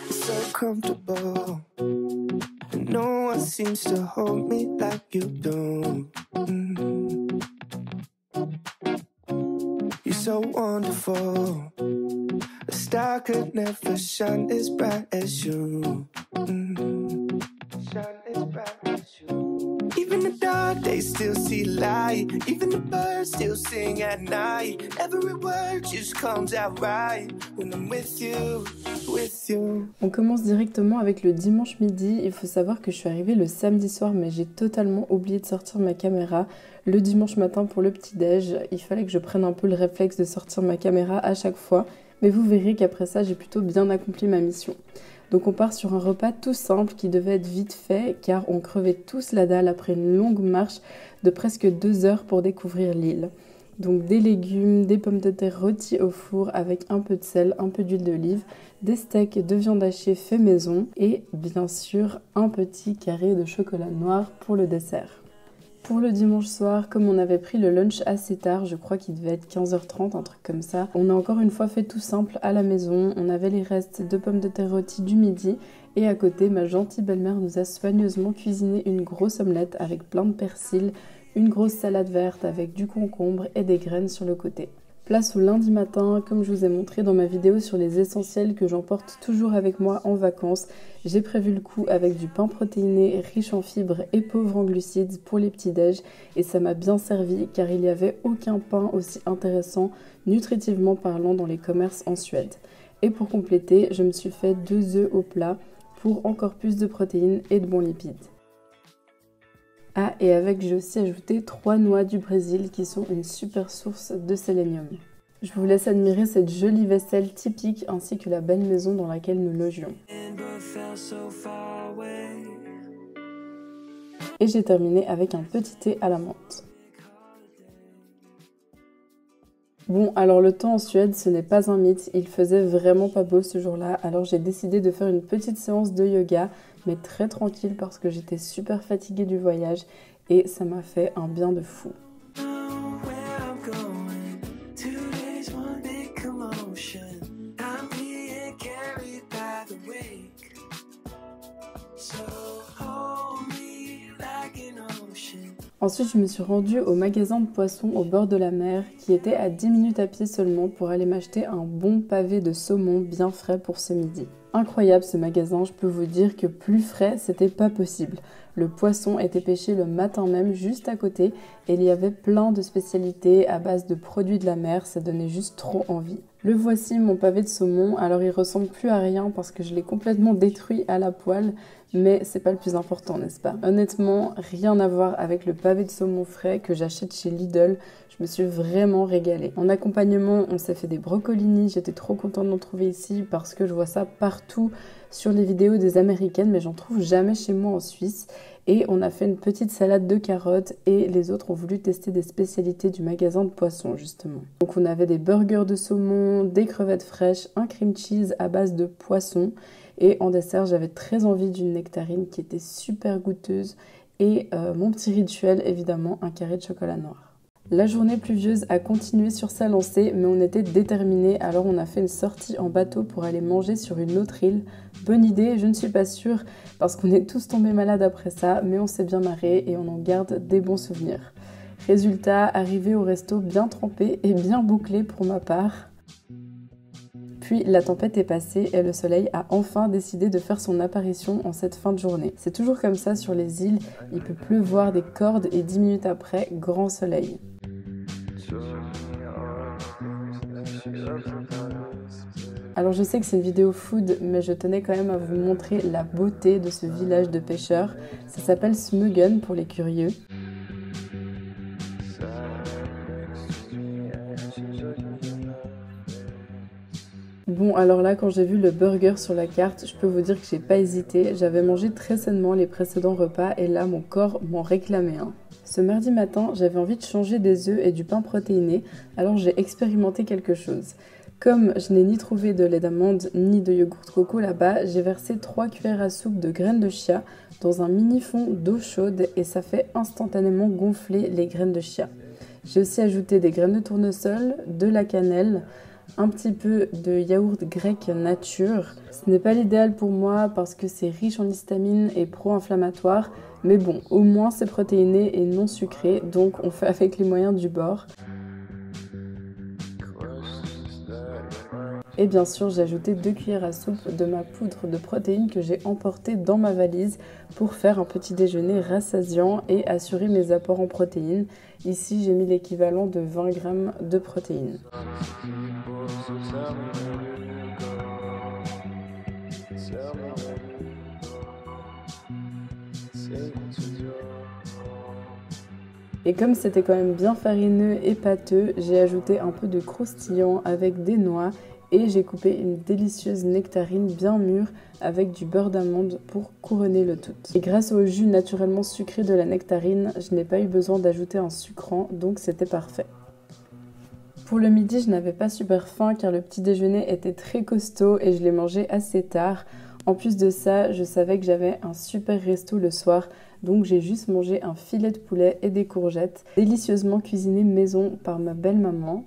So comfortable. No one seems to hold me like you do. You're so wonderful. A star could never shine as bright as you. Shine as bright as you. Even the dark days still see light. Even the birds still sing at night. Every word just comes out right when I'm with you, with you. On commence directement avec le dimanche midi. Il faut savoir que je suis arrivée le samedi soir, mais j'ai totalement oublié de sortir ma caméra le dimanche matin pour le petit-déj. Il fallait que je prenne un peu le réflexe de sortir ma caméra à chaque fois. Mais vous verrez qu'après ça, j'ai plutôt bien accompli ma mission. Donc on part sur un repas tout simple qui devait être vite fait car on crevait tous la dalle après une longue marche de presque 2 heures pour découvrir l'île. Donc des légumes, des pommes de terre rôties au four avec un peu de sel, un peu d'huile d'olive, des steaks de viande hachée fait maison et bien sûr un petit carré de chocolat noir pour le dessert. Pour le dimanche soir, comme on avait pris le lunch assez tard, je crois qu'il devait être 15h30, un truc comme ça, on a encore une fois fait tout simple à la maison. On avait les restes de pommes de terre rôties du midi et à côté, ma gentille belle-mère nous a soigneusement cuisiné une grosse omelette avec plein de persil, une grosse salade verte avec du concombre et des graines sur le côté. Place au lundi matin, comme je vous ai montré dans ma vidéo sur les essentiels que j'emporte toujours avec moi en vacances, j'ai prévu le coup avec du pain protéiné riche en fibres et pauvre en glucides pour les petits-déj et ça m'a bien servi car il n'y avait aucun pain aussi intéressant nutritivement parlant dans les commerces en Suède. Et pour compléter, je me suis fait 2 œufs au plat pour encore plus de protéines et de bons lipides. Ah, et avec, j'ai aussi ajouté 3 noix du Brésil qui sont une super source de sélénium. Je vous laisse admirer cette jolie vaisselle typique ainsi que la belle maison dans laquelle nous logions. Et j'ai terminé avec un petit thé à la menthe. Bon, alors le temps en Suède, ce n'est pas un mythe, il faisait vraiment pas beau ce jour-là, alors j'ai décidé de faire une petite séance de yoga, mais très tranquille parce que j'étais super fatiguée du voyage et ça m'a fait un bien de fou. Ensuite, je me suis rendue au magasin de poissons au bord de la mer qui était à 10 minutes à pied seulement pour aller m'acheter un bon pavé de saumon bien frais pour ce midi. Incroyable ce magasin, je peux vous dire que plus frais, c'était pas possible. Le poisson était pêché le matin même juste à côté et il y avait plein de spécialités à base de produits de la mer, ça donnait juste trop envie. Le voici mon pavé de saumon, alors il ressemble plus à rien parce que je l'ai complètement détruit à la poêle, mais c'est pas le plus important, n'est-ce pas? Honnêtement, rien à voir avec le pavé de saumon frais que j'achète chez Lidl. Je me suis vraiment régalée. En accompagnement, on s'est fait des brocolis. J'étais trop contente d'en trouver ici parce que je vois ça partout sur les vidéos des Américaines, mais j'en trouve jamais chez moi en Suisse. Et on a fait une petite salade de carottes et les autres ont voulu tester des spécialités du magasin de poissons justement. Donc on avait des burgers de saumon, des crevettes fraîches, un cream cheese à base de poisson et en dessert j'avais très envie d'une nectarine qui était super goûteuse et mon petit rituel évidemment, un carré de chocolat noir. La journée pluvieuse a continué sur sa lancée, mais on était déterminés, alors on a fait une sortie en bateau pour aller manger sur une autre île. Bonne idée, je ne suis pas sûre, parce qu'on est tous tombés malades après ça, mais on s'est bien marré et on en garde des bons souvenirs. Résultat, arrivé au resto bien trempé et bien bouclé pour ma part. Puis la tempête est passée et le soleil a enfin décidé de faire son apparition en cette fin de journée. C'est toujours comme ça sur les îles, il peut pleuvoir des cordes et 10 minutes après, grand soleil. Alors je sais que c'est une vidéo food, mais je tenais quand même à vous montrer la beauté de ce village de pêcheurs. Ça s'appelle Smögen pour les curieux. Bon, alors là, quand j'ai vu le burger sur la carte, je peux vous dire que j'ai pas hésité. J'avais mangé très sainement les précédents repas et là, mon corps m'en réclamait un. Ce mardi matin, j'avais envie de changer des œufs et du pain protéiné, alors j'ai expérimenté quelque chose. Comme je n'ai ni trouvé de lait d'amande ni de yogourt coco là-bas, j'ai versé 3 cuillères à soupe de graines de chia dans un mini fond d'eau chaude et ça fait instantanément gonfler les graines de chia. J'ai aussi ajouté des graines de tournesol, de la cannelle, un petit peu de yaourt grec nature. Ce n'est pas l'idéal pour moi parce que c'est riche en histamine et pro-inflammatoire, mais bon, au moins c'est protéiné et non sucré, donc on fait avec les moyens du bord. Et bien sûr, j'ai ajouté 2 cuillères à soupe de ma poudre de protéines que j'ai emportée dans ma valise pour faire un petit déjeuner rassasiant et assurer mes apports en protéines. Ici, j'ai mis l'équivalent de 20 grammes de protéines. Et comme c'était quand même bien farineux et pâteux, j'ai ajouté un peu de croustillant avec des noix et j'ai coupé une délicieuse nectarine bien mûre avec du beurre d'amande pour couronner le tout. Et grâce au jus naturellement sucré de la nectarine, je n'ai pas eu besoin d'ajouter un sucrant, donc c'était parfait. Pour le midi, je n'avais pas super faim car le petit déjeuner était très costaud et je l'ai mangé assez tard. En plus de ça, je savais que j'avais un super resto le soir, donc j'ai juste mangé un filet de poulet et des courgettes, délicieusement cuisinées maison par ma belle-maman.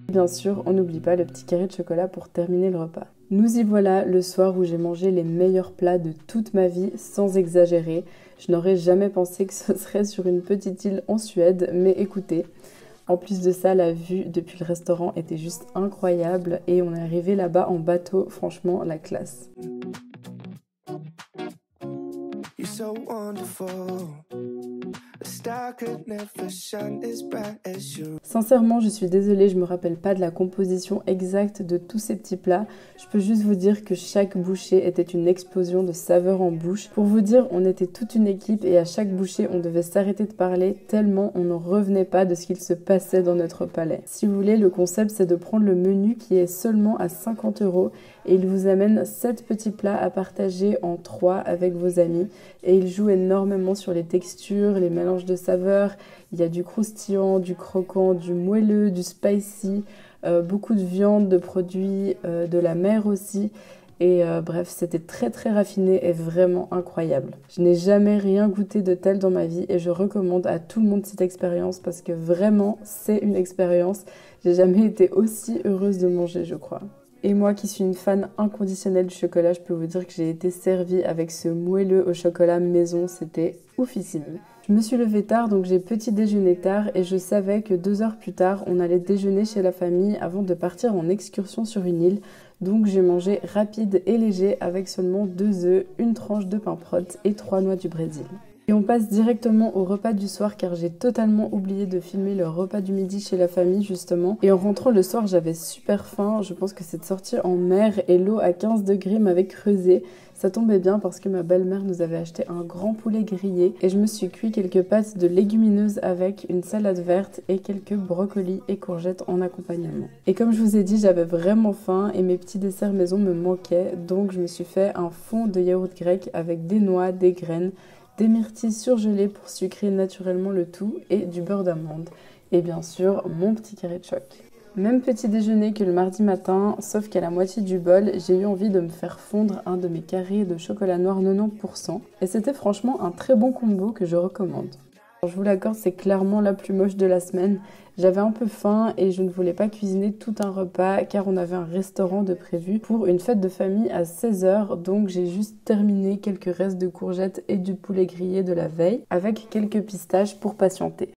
Bien sûr, on n'oublie pas le petit carré de chocolat pour terminer le repas. Nous y voilà le soir où j'ai mangé les meilleurs plats de toute ma vie, sans exagérer. Je n'aurais jamais pensé que ce serait sur une petite île en Suède, mais écoutez, en plus de ça, la vue depuis le restaurant était juste incroyable et on est arrivé là-bas en bateau, franchement la classe. You're so wonderful. Sincèrement, je suis désolée, je me rappelle pas de la composition exacte de tous ces petits plats. Je peux juste vous dire que chaque bouchée était une explosion de saveurs en bouche. Pour vous dire, on était toute une équipe et à chaque bouchée, on devait s'arrêter de parler tellement on n'en revenait pas de ce qu'il se passait dans notre palais. Si vous voulez, le concept c'est de prendre le menu qui est seulement à 50 € et il vous amène 7 petits plats à partager en 3 avec vos amis et il joue énormément sur les textures, les mélanges de saveurs. Il y a du croustillant, du croquant, du moelleux, du spicy, beaucoup de viande, de produits de la mer aussi. Et bref, c'était très très raffiné et vraiment incroyable. Je n'ai jamais rien goûté de tel dans ma vie et je recommande à tout le monde cette expérience parce que vraiment, c'est une expérience. J'ai jamais été aussi heureuse de manger, je crois. Et moi qui suis une fan inconditionnelle du chocolat, je peux vous dire que j'ai été servie avec ce moelleux au chocolat maison, c'était oufissime. Je me suis levée tard, donc j'ai petit déjeuné tard et je savais que 2 heures plus tard, on allait déjeuner chez la famille avant de partir en excursion sur une île. Donc j'ai mangé rapide et léger avec seulement 2 œufs, une tranche de pain prot et 3 noix du Brésil. Et on passe directement au repas du soir car j'ai totalement oublié de filmer le repas du midi chez la famille justement. Et en rentrant le soir, j'avais super faim. Je pense que cette sortie en mer et l'eau à 15 degrés m'avait creusé. Ça tombait bien parce que ma belle-mère nous avait acheté un grand poulet grillé et je me suis cuit quelques pâtes de légumineuses avec une salade verte et quelques brocolis et courgettes en accompagnement. Et comme je vous ai dit, j'avais vraiment faim et mes petits desserts maison me manquaient, donc je me suis fait un fond de yaourt grec avec des noix, des graines, des myrtilles surgelées pour sucrer naturellement le tout et du beurre d'amande. Et bien sûr, mon petit carré de choc. Même petit déjeuner que le mardi matin, sauf qu'à la moitié du bol, j'ai eu envie de me faire fondre un de mes carrés de chocolat noir 90%. Et c'était franchement un très bon combo que je recommande. Alors, je vous l'accorde, c'est clairement la plus moche de la semaine. J'avais un peu faim et je ne voulais pas cuisiner tout un repas car on avait un restaurant de prévu pour une fête de famille à 16 h. Donc j'ai juste terminé quelques restes de courgettes et du poulet grillé de la veille avec quelques pistaches pour patienter.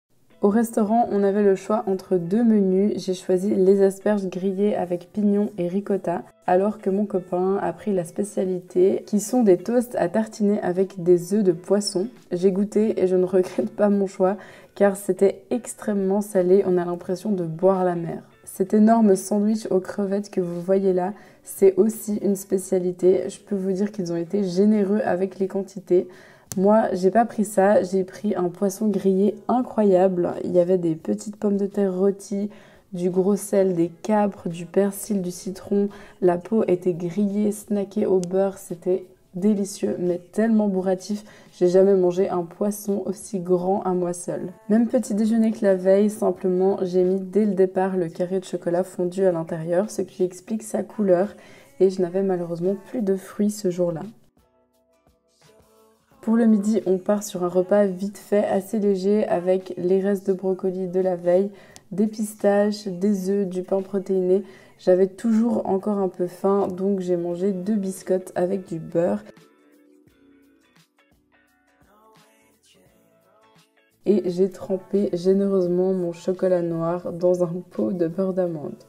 Au restaurant, on avait le choix entre 2 menus. J'ai choisi les asperges grillées avec pignons et ricotta, alors que mon copain a pris la spécialité, qui sont des toasts à tartiner avec des œufs de poisson. J'ai goûté et je ne regrette pas mon choix, car c'était extrêmement salé, on a l'impression de boire la mer. Cet énorme sandwich aux crevettes que vous voyez là, c'est aussi une spécialité. Je peux vous dire qu'ils ont été généreux avec les quantités. Moi, j'ai pas pris ça, j'ai pris un poisson grillé incroyable. Il y avait des petites pommes de terre rôties, du gros sel, des capres, du persil, du citron. La peau était grillée, snackée au beurre, c'était délicieux mais tellement bourratif. J'ai jamais mangé un poisson aussi grand à moi seule. Même petit déjeuner que la veille, simplement j'ai mis dès le départ le carré de chocolat fondu à l'intérieur, ce qui explique sa couleur, et je n'avais malheureusement plus de fruits ce jour-là. Pour le midi, on part sur un repas vite fait, assez léger, avec les restes de brocoli de la veille, des pistaches, des œufs, du pain protéiné. J'avais toujours encore un peu faim, donc j'ai mangé 2 biscottes avec du beurre. Et j'ai trempé généreusement mon chocolat noir dans un pot de beurre d'amande.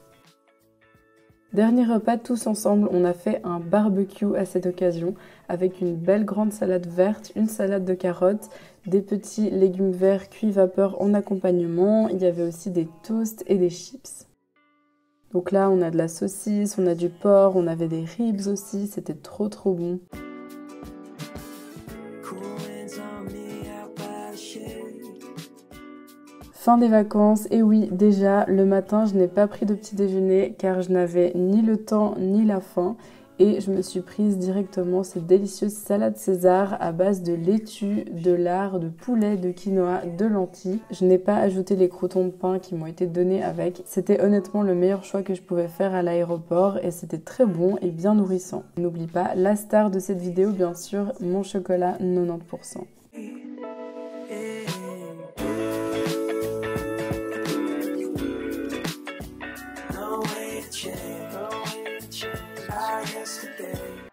Dernier repas tous ensemble, on a fait un barbecue à cette occasion avec une belle grande salade verte, une salade de carottes, des petits légumes verts cuits vapeur en accompagnement. Il y avait aussi des toasts et des chips. Donc là, on a de la saucisse, on a du porc, on avait des ribs aussi, c'était trop bon. Fin des vacances, et oui, déjà, le matin, je n'ai pas pris de petit déjeuner car je n'avais ni le temps ni la faim. Et je me suis prise directement cette délicieuse salade César à base de laitue, de lard, de poulet, de quinoa, de lentilles. Je n'ai pas ajouté les croûtons de pain qui m'ont été donnés avec. C'était honnêtement le meilleur choix que je pouvais faire à l'aéroport et c'était très bon et bien nourrissant. N'oublie pas, la star de cette vidéo, bien sûr, mon chocolat 90%. Yesterday